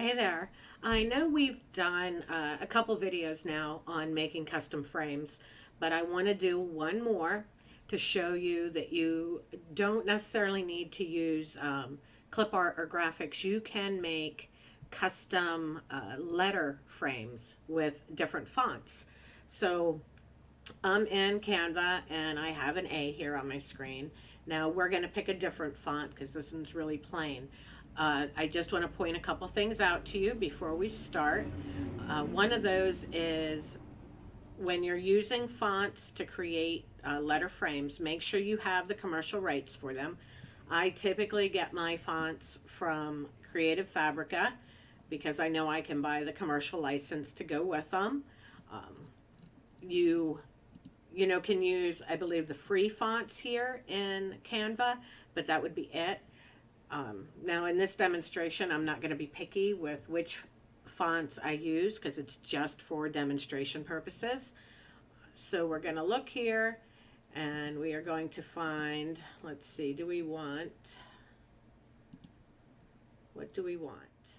Hey there. I know we've done a couple videos now on making custom frames, but I want to do one more to show you that you don't necessarily need to use clip art or graphics. You can make custom letter frames with different fonts. So I'm in Canva and I have an A here on my screen. Now we're going to pick a different font because this one's really plain. I just want to point a couple things out to you before we start. One of those is when you're using fonts to create letter frames, make sure you have the commercial rights for them. I typically get my fonts from Creative Fabrica because I know I can buy the commercial license to go with them. You can use, I believe, the free fonts here in Canva, but that would be it. Now in this demonstration, I'm not going to be picky with which fonts I use because it's just for demonstration purposes. So we're going to look here and we are going to find, let's see, what do we want?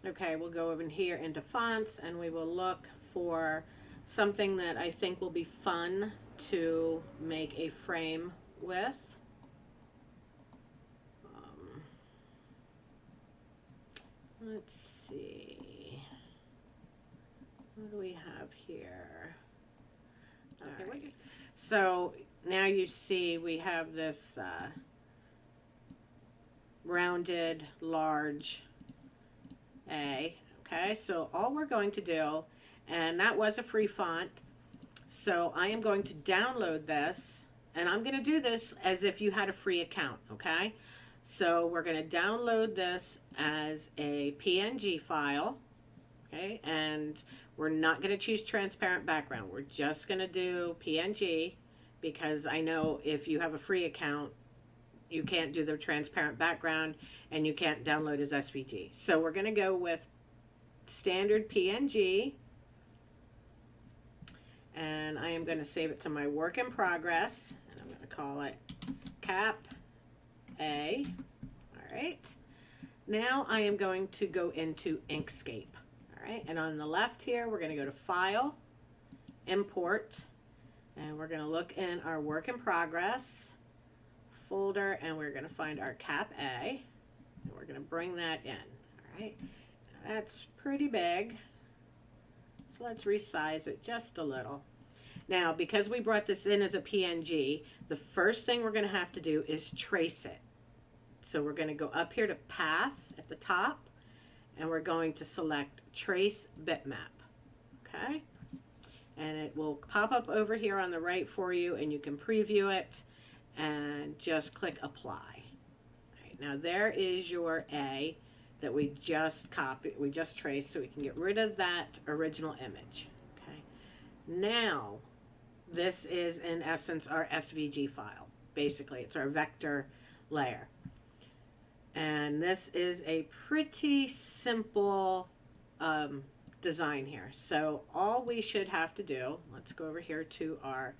Okay, we'll go over here into fonts and we will look for something that I think will be fun to make a frame with. Let's see. What do we have here? Okay, right. So now you see we have this rounded large A. Okay, so all we're going to do, and that was a free font, so I am going to download this, and I'm going to do this as if you had a free account, okay? So we're going to download this as a PNG file, okay? And we're not going to choose transparent background. We're just going to do PNG because I know if you have a free account, you can't do the transparent background and you can't download as SVG. So we're going to go with standard PNG. And I am going to save it to my work in progress. And I'm going to call it Cap A. All right. Now I am going to go into Inkscape. All right. And on the left here, we're going to go to File, Import, and we're going to look in our work in progress folder, and we're going to find our Cap A, and we're going to bring that in. All right. Now that's pretty big. So let's resize it just a little. Now, because we brought this in as a PNG, the first thing we're going to have to do is trace it. So we're going to go up here to Path at the top, and we're going to select Trace Bitmap. Okay? And it will pop up over here on the right for you, and you can preview it and just click Apply. All right, now there is your A that we just copied, we just traced, so we can get rid of that original image. Okay. Now, this is in essence our SVG file. Basically, it's our vector layer. And this is a pretty simple design here. So all we should have to do, let's go over here to our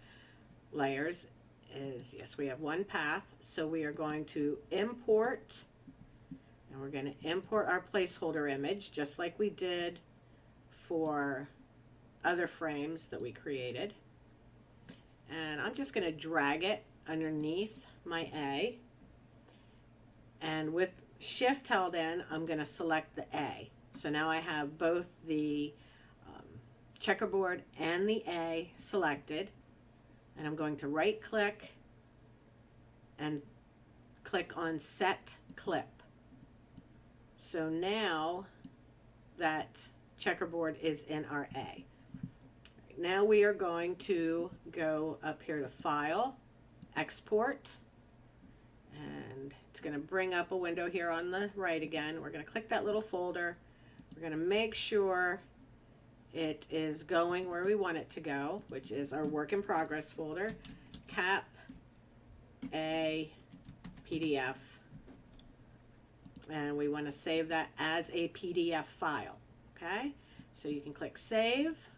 layers, is, yes, we have one path. So we are going to import, and we're going to import our placeholder image just like we did for other frames that we created. And I'm just going to drag it underneath my A. And with Shift held in, I'm going to select the A. So now I have both the checkerboard and the A selected. And I'm going to right click and click on Set Clip. So now that checkerboard is in our A. Now we are going to go up here to File, Export, and it's going to bring up a window here on the right again. We're going to click that little folder. We're going to make sure it is going where we want it to go, which is our work in progress folder, Cap A PDF. And we want to save that as a PDF file. Okay, so you can click Save,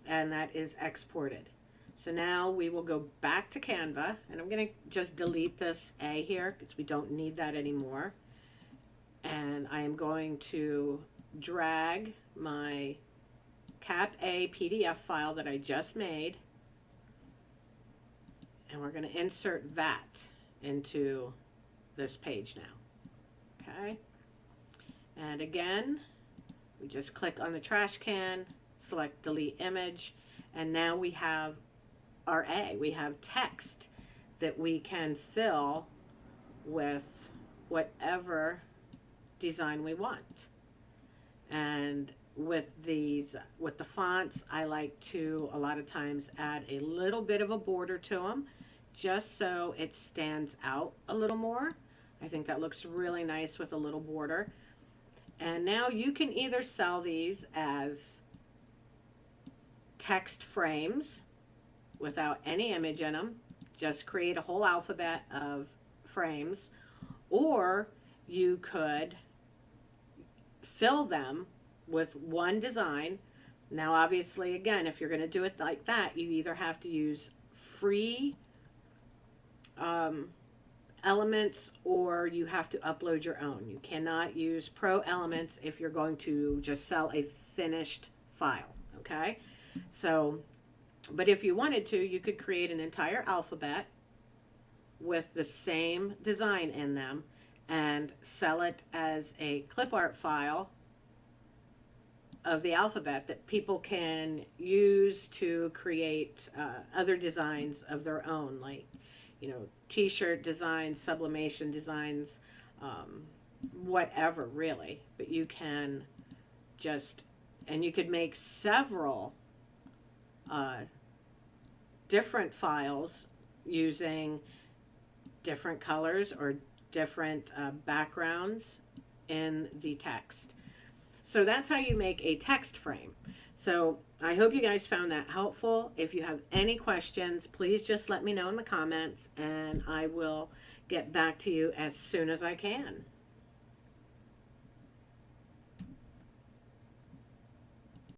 and that is exported. So now we will go back to Canva, and I'm going to just delete this A here because we don't need that anymore. And I I am going to drag my Cap A PDF file that I just made, and we're going to insert that into this page now. Okay, and again, we just click on the trash can, select delete image, and now we have our A. We have text that we can fill with whatever design we want. And with the fonts, I like to a lot of times add a little bit of a border to them, just so it stands out a little more. I think that looks really nice with a little border. And now you can either sell these as text frames without any image in them, just create a whole alphabet of frames, or you could fill them with one design. Now obviously, again, if you're going to do it like that, you either have to use free elements, or you have to upload your own. You cannot use pro elements if you're going to just sell a finished file. Okay, so but if you wanted to, you could create an entire alphabet with the same design in them and sell it as a clip art file of the alphabet that people can use to create other designs of their own, like, you know, t-shirt designs, sublimation designs, whatever really. But you can just, and you could make several different files using different colors or different backgrounds in the text. So that's how you make a text frame. So I hope you guys found that helpful. If you have any questions, please just let me know in the comments, and I will get back to you as soon as I can.